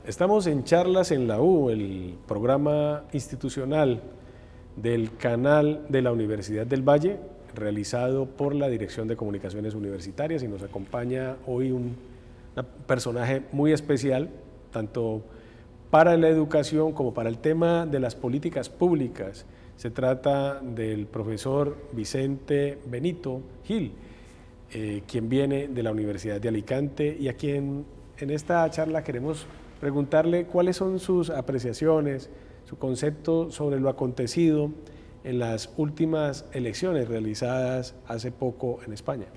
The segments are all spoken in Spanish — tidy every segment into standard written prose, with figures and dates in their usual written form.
Estamos en Charlas en la U, el programa institucional del canal de la Universidad del Valle, realizado por la Dirección de Comunicaciones Universitarias, y nos acompaña hoy un personaje muy especial, tanto para la educación como para el tema de las políticas públicas. Se trata del profesor Vicente Benito Gil, quien viene de la Universidad de Alicante y a quien en esta charla queremos preguntarle cuáles son sus apreciaciones, su concepto sobre lo acontecido en las últimas elecciones realizadas hace poco en España.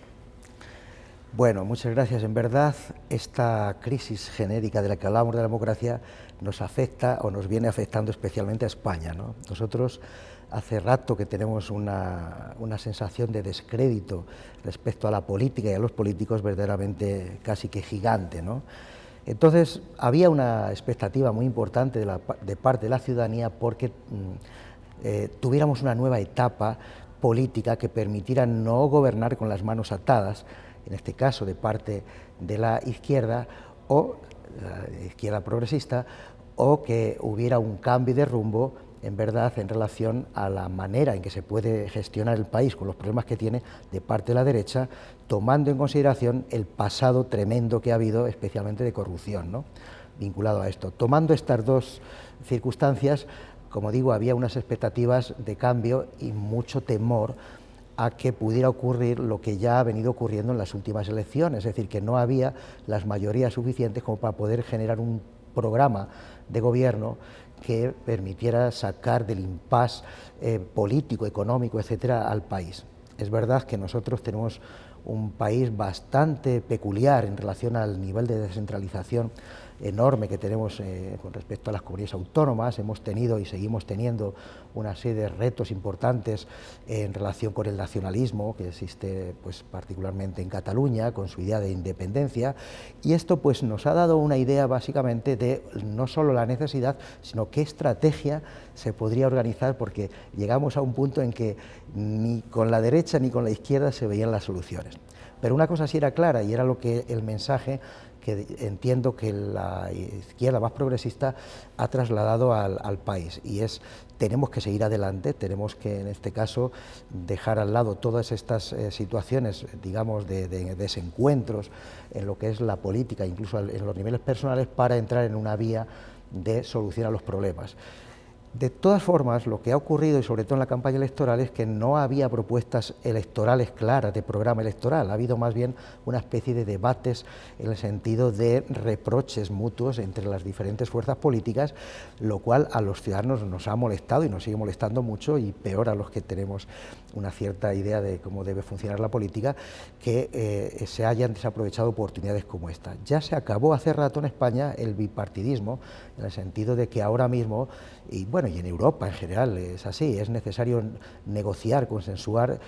Bueno, muchas gracias. En verdad, esta crisis genérica de la que hablamos de la democracia nos afecta o nos viene afectando especialmente a España, ¿no? Nosotros hace rato que tenemos una sensación de descrédito respecto a la política y a los políticos verdaderamente casi que gigante, ¿no? Entonces, había una expectativa muy importante de parte de la ciudadanía porque tuviéramos una nueva etapa política que permitiera no gobernar con las manos atadas, en este caso de parte de la izquierda o la izquierda progresista, o que hubiera un cambio de rumbo en verdad en relación a la manera en que se puede gestionar el país con los problemas que tiene de parte de la derecha, tomando en consideración el pasado tremendo que ha habido, especialmente de corrupción, ¿no?, vinculado a esto. Tomando estas dos circunstancias, como digo, había unas expectativas de cambio y mucho temor a que pudiera ocurrir lo que ya ha venido ocurriendo en las últimas elecciones, es decir, que no había las mayorías suficientes como para poder generar un programa de gobierno que permitiera sacar del impasse político, económico, etcétera, al país. Es verdad que nosotros tenemos un país bastante peculiar en relación al nivel de descentralización enorme que tenemos con respecto a las comunidades autónomas. Hemos tenido y seguimos teniendo una serie de retos importantes en relación con el nacionalismo que existe pues particularmente en Cataluña, con su idea de independencia, y esto pues nos ha dado una idea básicamente de no solo la necesidad, sino qué estrategia se podría organizar, porque llegamos a un punto en que ni con la derecha ni con la izquierda se veían las soluciones. Pero una cosa sí era clara, y era lo que el mensaje que entiendo que la izquierda más progresista ha trasladado al país, y es: tenemos que seguir adelante, tenemos que en este caso dejar al lado todas estas situaciones, digamos, de desencuentros en lo que es la política, incluso en los niveles personales, para entrar en una vía de solución a los problemas. De todas formas, lo que ha ocurrido, y sobre todo en la campaña electoral, es que no había propuestas electorales claras de programa electoral. Ha habido más bien una especie de debates en el sentido de reproches mutuos entre las diferentes fuerzas políticas, lo cual a los ciudadanos nos ha molestado y nos sigue molestando mucho, y peor a los que tenemos una cierta idea de cómo debe funcionar la política, que se hayan desaprovechado oportunidades como esta. Ya se acabó hace rato en España el bipartidismo, en el sentido de que ahora mismo, y bueno, y en Europa en general es así, es necesario negociar, consensuar.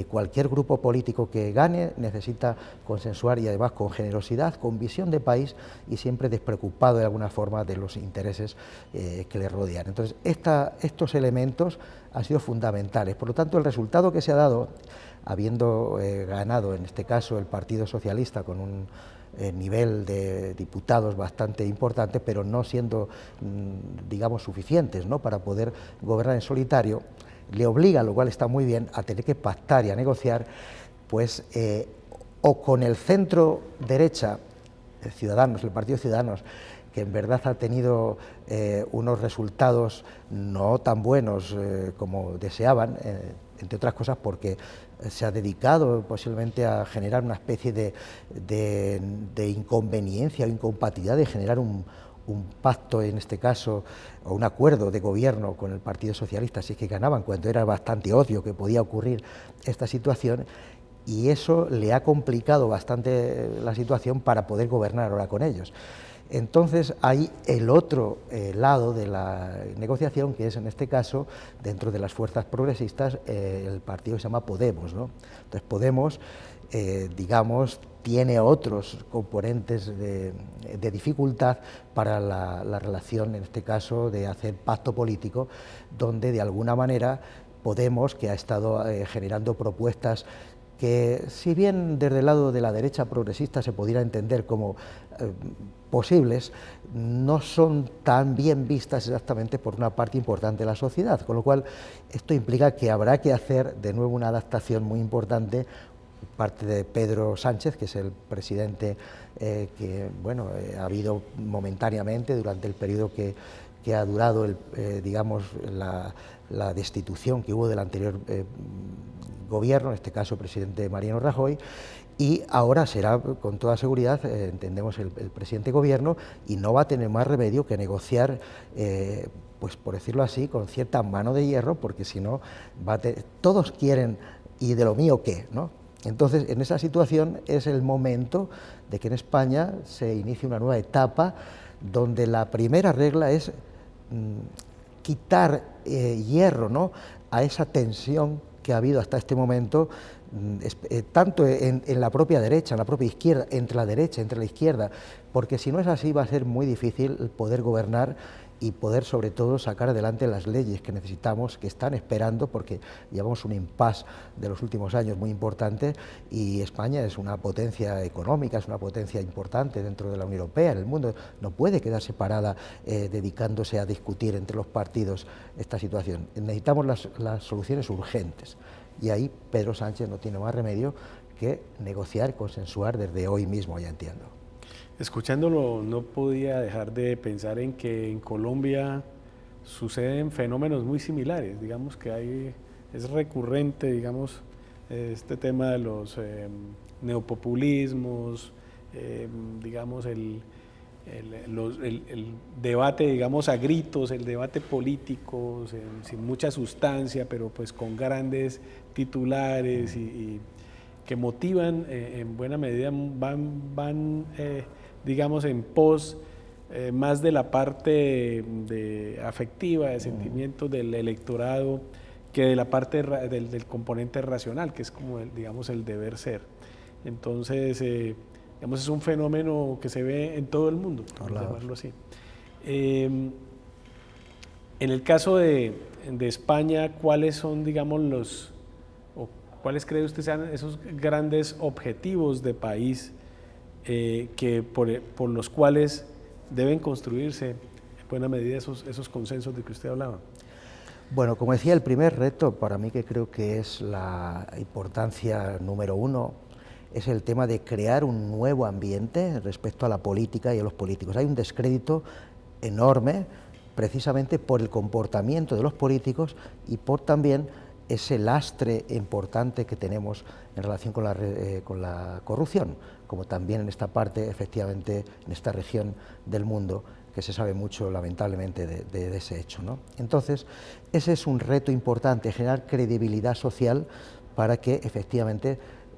Cualquier grupo político que gane necesita consensuar, y además con generosidad, con visión de país, y siempre despreocupado de alguna forma de los intereses que le rodean. Entonces, estos elementos han sido fundamentales. Por lo tanto, el resultado que se ha dado, habiendo ganado en este caso el Partido Socialista con un nivel de diputados bastante importante, pero no siendo, digamos, suficientes, ¿no?, para poder gobernar en solitario, le obliga, lo cual está muy bien, a tener que pactar y a negociar, pues, o con el centro derecha, Ciudadanos, el Partido Ciudadanos, que en verdad ha tenido unos resultados no tan buenos como deseaban, entre otras cosas porque se ha dedicado posiblemente a generar una especie de inconveniencia o incompatibilidad de generar un pacto, en este caso, o un acuerdo de gobierno con el Partido Socialista, si es que ganaban, cuando era bastante obvio que podía ocurrir esta situación, y eso le ha complicado bastante la situación para poder gobernar ahora con ellos. Entonces hay el otro lado de la negociación, que es en este caso, dentro de las fuerzas progresistas, el partido que se llama Podemos, ¿no? Entonces Podemos, digamos, tiene otros componentes de dificultad para la relación, en este caso, de hacer pacto político, donde de alguna manera Podemos, que ha estado generando propuestas que si bien desde el lado de la derecha progresista se pudiera entender como posibles, no son tan bien vistas exactamente por una parte importante de la sociedad, con lo cual esto implica que habrá que hacer de nuevo una adaptación muy importante parte de Pedro Sánchez, que es el presidente que bueno, ha habido momentáneamente durante el periodo que ha durado digamos, la destitución que hubo del anterior gobierno, en este caso el presidente Mariano Rajoy, y ahora será con toda seguridad, entendemos, el presidente gobierno, y no va a tener más remedio que negociar, pues por decirlo así, con cierta mano de hierro, porque si no, todos quieren, ¿y de lo mío qué?, ¿no? Entonces, en esa situación es el momento de que en España se inicie una nueva etapa donde la primera regla es quitar hierro, ¿no?, a esa tensión que ha habido hasta este momento, tanto en la propia derecha, en la propia izquierda, entre la derecha, entre la izquierda, porque si no es así va a ser muy difícil poder gobernar y poder sobre todo sacar adelante las leyes que necesitamos, que están esperando, porque llevamos un impasse de los últimos años muy importante y España es una potencia económica, es una potencia importante dentro de la Unión Europea, en el mundo, no puede quedarse parada dedicándose a discutir entre los partidos esta situación. Necesitamos las soluciones urgentes y ahí Pedro Sánchez no tiene más remedio que negociar, consensuar desde hoy mismo, ya entiendo. Escuchándolo, no podía dejar de pensar en que en Colombia suceden fenómenos muy similares. Digamos que es recurrente, digamos, este tema de los neopopulismos, digamos, el debate, digamos, a gritos, el debate político, sin mucha sustancia, pero pues con grandes titulares y que motivan en buena medida, van digamos, en pos más de la parte afectiva, de sentimientos del electorado, que de la parte del componente racional, que es como, digamos, el deber ser. Entonces, digamos, es un fenómeno que se ve en todo el mundo, por llamarlo así. En el caso de España, ¿cuáles son, digamos, cuáles cree usted sean esos grandes objetivos de país que por los cuales deben construirse en buena medida esos consensos de que usted hablaba? Bueno, como decía, el primer reto para mí, que creo que es la importancia número uno, es el tema de crear un nuevo ambiente respecto a la política y a los políticos. Hay un descrédito enorme precisamente por el comportamiento de los políticos y por también ese lastre importante que tenemos en relación con la corrupción, como también en esta parte, efectivamente, en esta región del mundo, que se sabe mucho, lamentablemente, de ese hecho, ¿no? Entonces, ese es un reto importante, generar credibilidad social para que, efectivamente,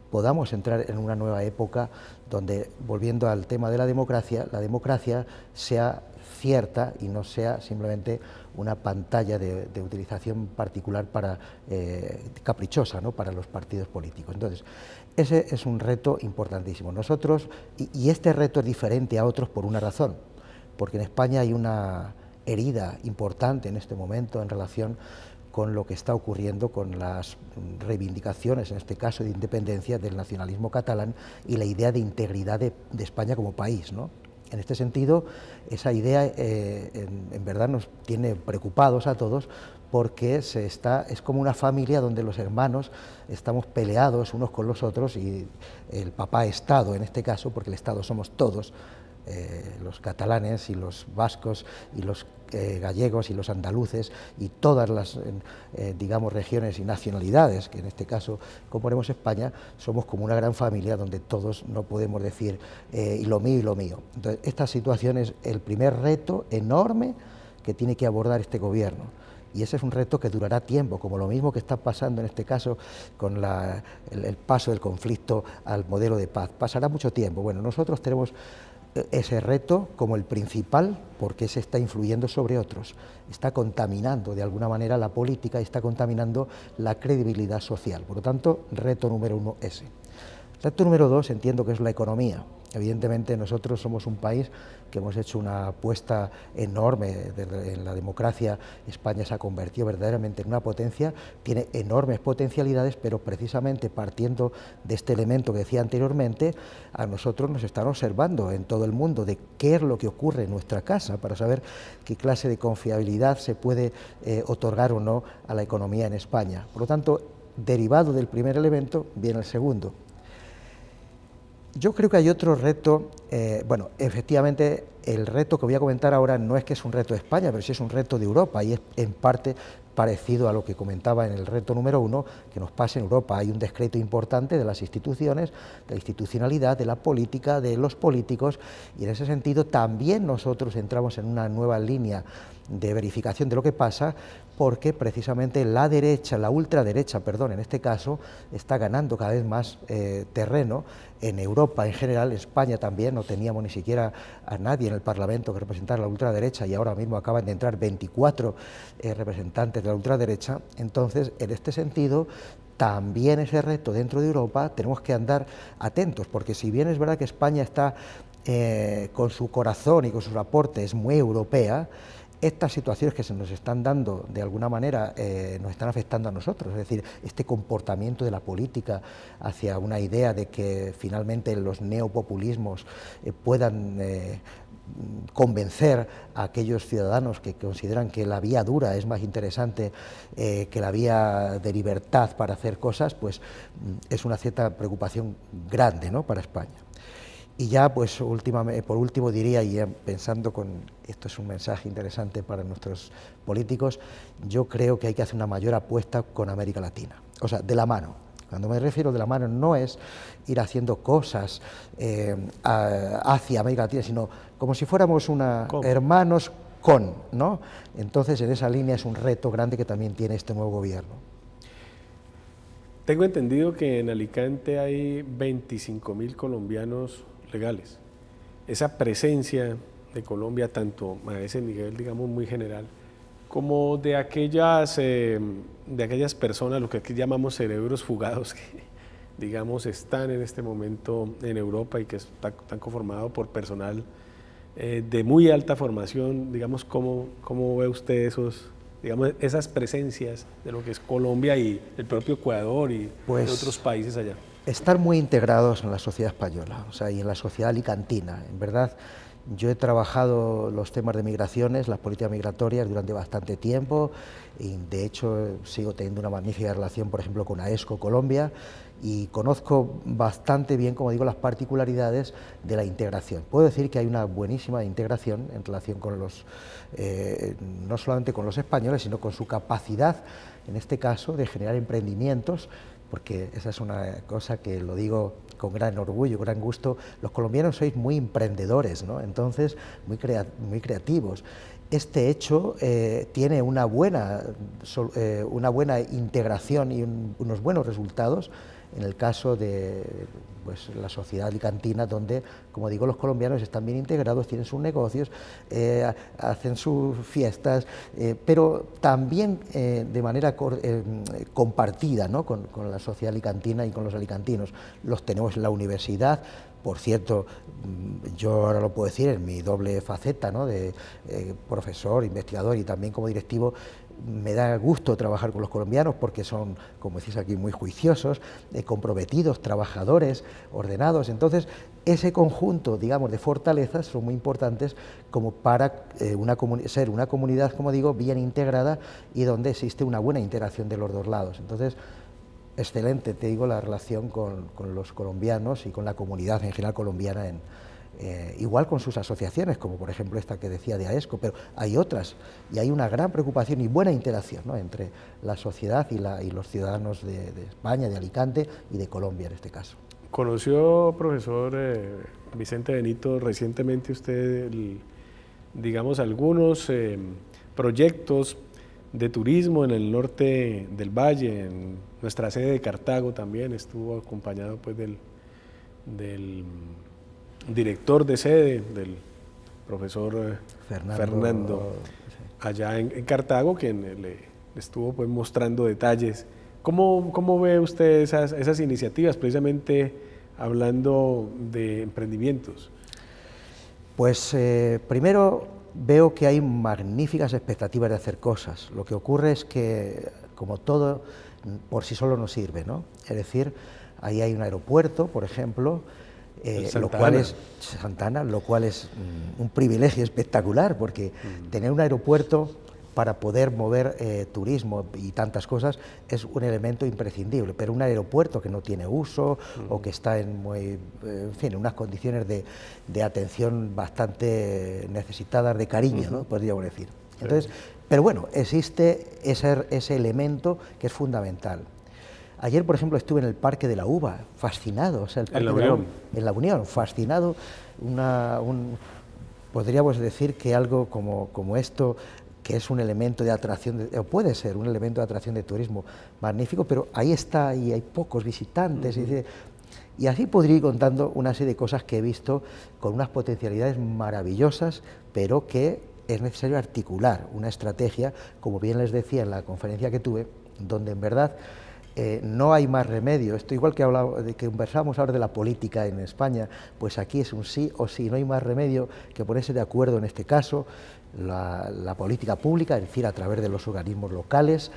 podamos entrar en una nueva época donde, volviendo al tema de la democracia sea cierta y no sea simplemente una pantalla de utilización particular caprichosa, ¿no?, para los partidos políticos. Entonces, ese es un reto importantísimo. Nosotros, y este reto es diferente a otros por una razón, porque en España hay una herida importante en este momento en relación con lo que está ocurriendo con las reivindicaciones, en este caso de independencia, del nacionalismo catalán y la idea de integridad de España como país, ¿no? En este sentido, esa idea en verdad nos tiene preocupados a todos, porque es como una familia donde los hermanos estamos peleados unos con los otros y el papá Estado, en este caso, porque el Estado somos todos, los catalanes y los vascos y los gallegos y los andaluces y todas las, digamos, regiones y nacionalidades, que en este caso componemos España, somos como una gran familia donde todos no podemos decir y lo mío y lo mío. Entonces, esta situación es el primer reto enorme que tiene que abordar este gobierno. Y ese es un reto que durará tiempo, como lo mismo que está pasando en este caso con el paso del conflicto al modelo de paz. Pasará mucho tiempo. Bueno, nosotros tenemos ese reto como el principal, porque se está influyendo sobre otros, está contaminando de alguna manera la política y está contaminando la credibilidad social. Por lo tanto, reto número uno ese. Reto número dos, entiendo que es la economía. Evidentemente nosotros somos un país que hemos hecho una apuesta enorme en la democracia. España se ha convertido verdaderamente en una potencia, tiene enormes potencialidades, pero precisamente partiendo de este elemento que decía anteriormente, a nosotros nos están observando en todo el mundo de qué es lo que ocurre en nuestra casa para saber qué clase de confiabilidad se puede otorgar o no a la economía en España. Por lo tanto, derivado del primer elemento viene el segundo. Yo creo que hay otro reto, bueno, efectivamente el reto que voy a comentar ahora no es que es un reto de España, pero sí es un reto de Europa y es en parte parecido a lo que comentaba en el reto número 1, que nos pasa en Europa. Hay un descrédito importante de las instituciones, de la institucionalidad, de la política, de los políticos, y en ese sentido también nosotros entramos en una nueva línea de verificación de lo que pasa, porque precisamente la derecha, la ultraderecha, perdón, en este caso, está ganando cada vez más terreno en Europa en general. En España también no teníamos ni siquiera a nadie en el Parlamento que representara la ultraderecha y ahora mismo acaban de entrar 24 representantes de la ultraderecha. Entonces, en este sentido, también ese reto dentro de Europa tenemos que andar atentos, porque si bien es verdad que España está con su corazón y con sus aportes muy europea, estas situaciones que se nos están dando de alguna manera nos están afectando a nosotros, es decir, este comportamiento de la política hacia una idea de que finalmente los neopopulismos puedan convencer a aquellos ciudadanos que consideran que la vía dura es más interesante que la vía de libertad para hacer cosas, pues es una cierta preocupación grande, ¿no?, para España. Y ya, pues, por último diría, y pensando esto es un mensaje interesante para nuestros políticos, yo creo que hay que hacer una mayor apuesta con América Latina, o sea, de la mano. Cuando me refiero de la mano no es ir haciendo cosas hacia América Latina, sino como si fuéramos hermanos ¿no? Entonces, en esa línea es un reto grande que también tiene este nuevo gobierno. Tengo entendido que en Alicante hay 25.000 colombianos legales. Esa presencia de Colombia, tanto a ese nivel, digamos, muy general, como de aquellas personas, lo que aquí llamamos cerebros fugados, que, digamos, están en este momento en Europa y que están conformados por personal de muy alta formación, digamos, ¿cómo ve usted esas presencias de lo que es Colombia y el propio Ecuador y de otros países allá? Estar muy integrados en la sociedad española, o sea, y en la sociedad alicantina. En verdad, yo he trabajado los temas de migraciones, las políticas migratorias durante bastante tiempo y de hecho sigo teniendo una magnífica relación, por ejemplo, con AESCO Colombia, y conozco bastante bien, como digo, las particularidades de la integración. Puedo decir que hay una buenísima integración en relación con no solamente con los españoles, sino con su capacidad, en este caso, de generar emprendimientos, porque esa es una cosa que lo digo con gran orgullo, gran gusto. Los colombianos sois muy emprendedores, ¿no? Entonces muy creativos. Este hecho tiene una buena integración y unos buenos resultados en el caso de la sociedad alicantina, donde, como digo, los colombianos están bien integrados, tienen sus negocios, hacen sus fiestas, pero también de manera compartida, ¿no?, con la sociedad alicantina y con los alicantinos. Los tenemos en la universidad. Por cierto, yo ahora lo puedo decir en mi doble faceta, ¿no?, de profesor, investigador y también como directivo. Me da gusto trabajar con los colombianos porque son, como decís aquí, muy juiciosos, comprometidos, trabajadores, ordenados. Entonces, ese conjunto, digamos, de fortalezas son muy importantes como para ser una comunidad, como digo, bien integrada y donde existe una buena interacción de los dos lados. Entonces, excelente, te digo, la relación con los colombianos y con la comunidad en general colombiana, igual con sus asociaciones, como por ejemplo esta que decía de AESCO, pero hay otras, y hay una gran preocupación y buena interacción, ¿no?, entre la sociedad y los ciudadanos de España, de Alicante y de Colombia en este caso. ¿Conoció, profesor Vicente Benito, recientemente usted, digamos, algunos proyectos de turismo en el norte del Valle? En nuestra sede de Cartago también estuvo acompañado, pues, del director de sede, del profesor Fernando allá en Cartago, quien le estuvo, pues, mostrando detalles. ¿Cómo ve usted esas iniciativas precisamente hablando de emprendimientos? Pues primero veo que hay magníficas expectativas de hacer cosas. Lo que ocurre es que, como todo, por sí solo no sirve, ¿no? Es decir, ahí hay un aeropuerto, por ejemplo, lo cual es Santa Ana, lo cual es un privilegio espectacular, porque tener un aeropuerto para poder mover turismo y tantas cosas es un elemento imprescindible, pero un aeropuerto que no tiene uso o que está en en unas condiciones de atención bastante necesitadas de cariño, ¿no? Podríamos decir. Entonces, pero bueno, existe ese elemento que es fundamental. Ayer, por ejemplo, estuve en el Parque de la Uva, fascinado, o sea, el Parque de la Unión. En la Unión, fascinado, podríamos decir que algo como esto, que es un elemento de atracción, o puede ser un elemento de atracción de turismo magnífico, pero ahí está y hay pocos visitantes. Y así podría ir contando una serie de cosas que he visto con unas potencialidades maravillosas, pero que es necesario articular una estrategia, como bien les decía en la conferencia que tuve, donde en verdad no hay más remedio. Esto igual que conversamos ahora de la política en España, pues aquí es un sí o sí, no hay más remedio que ponerse de acuerdo en este caso, la política pública, es decir, a través de los organismos locales,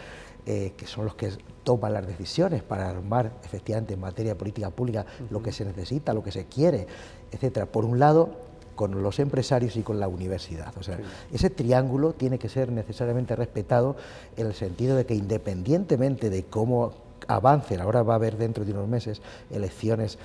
que son los que toman las decisiones para armar efectivamente en materia de política pública lo que se necesita, lo que se quiere, etcétera. Por un lado, con los empresarios y con la universidad. O sea, ese triángulo tiene que ser necesariamente respetado en el sentido de que, independientemente de cómo avancen, ahora va a haber dentro de unos meses elecciones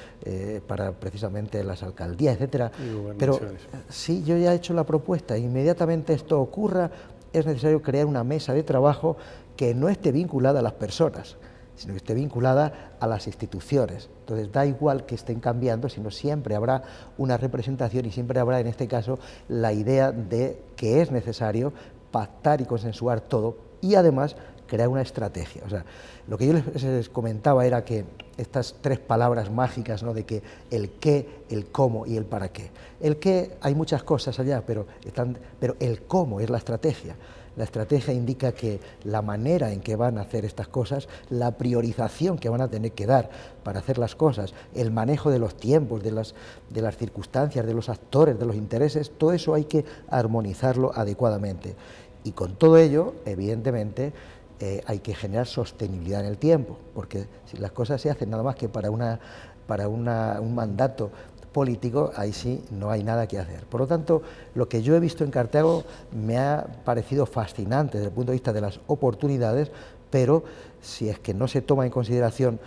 para precisamente las alcaldías, etcétera, pero si yo ya he hecho la propuesta, inmediatamente esto ocurra, es necesario crear una mesa de trabajo que no esté vinculada a las personas, sino que esté vinculada a las instituciones. Entonces da igual que estén cambiando, sino siempre habrá una representación y siempre habrá, en este caso, la idea de que es necesario pactar y consensuar todo y además crear una estrategia. O sea, lo que yo les comentaba era que estas tres palabras mágicas, ¿no?, de que el qué, el cómo y el para qué. El qué, hay muchas cosas allá, pero el cómo es la estrategia. La estrategia indica que la manera en que van a hacer estas cosas, la priorización que van a tener que dar para hacer las cosas, el manejo de los tiempos, de las circunstancias, de los actores, de los intereses, todo eso hay que armonizarlo adecuadamente. Y con todo ello, evidentemente, hay que generar sostenibilidad en el tiempo, porque si las cosas se hacen nada más que para un mandato político, ahí sí no hay nada que hacer. Por lo tanto, lo que yo he visto en Cartago me ha parecido fascinante desde el punto de vista de las oportunidades, pero si es que no se toma en consideración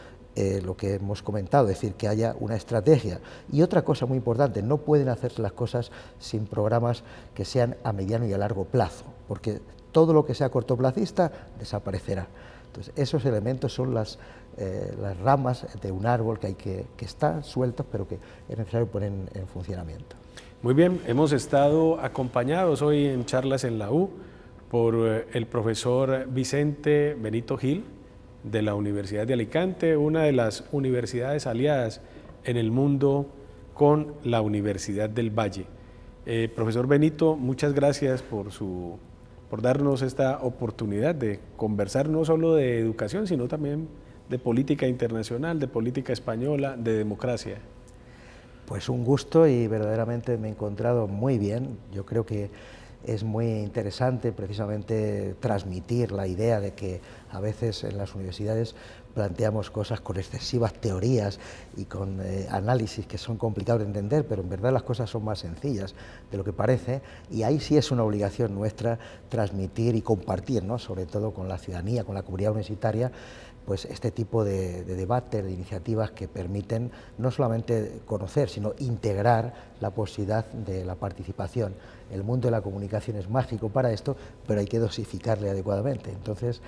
lo que hemos comentado, es decir, que haya una estrategia. Y otra cosa muy importante, no pueden hacerse las cosas sin programas que sean a mediano y a largo plazo, porque todo lo que sea cortoplacista desaparecerá. Entonces, esos elementos son las ramas de un árbol que están sueltos, pero que es necesario poner en funcionamiento. Muy bien, hemos estado acompañados hoy en Charlas en la U por el profesor Vicente Benito Gil, de la Universidad de Alicante, una de las universidades aliadas en el mundo con la Universidad del Valle. Profesor Benito, muchas gracias por darnos esta oportunidad de conversar no solo de educación, sino también de política internacional, de política española, de democracia. Pues un gusto y verdaderamente me he encontrado muy bien. Yo creo que es muy interesante precisamente transmitir la idea de que a veces en las universidades planteamos cosas con excesivas teorías y con análisis que son complicados de entender, pero en verdad las cosas son más sencillas de lo que parece, y ahí sí es una obligación nuestra transmitir y compartir, ¿no?, sobre todo con la ciudadanía, con la comunidad universitaria, pues este tipo de debates, de iniciativas que permiten no solamente conocer, sino integrar la posibilidad de la participación. El mundo de la comunicación es mágico para esto, pero hay que dosificarle adecuadamente. Entonces,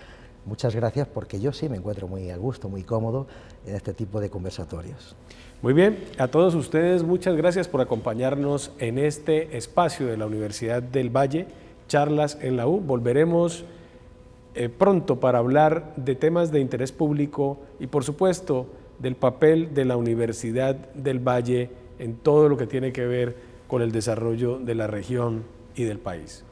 muchas gracias, porque yo sí me encuentro muy a gusto, muy cómodo en este tipo de conversatorios. Muy bien, a todos ustedes muchas gracias por acompañarnos en este espacio de la Universidad del Valle, Charlas en la U. Volveremos pronto para hablar de temas de interés público y, por supuesto, del papel de la Universidad del Valle en todo lo que tiene que ver con el desarrollo de la región y del país.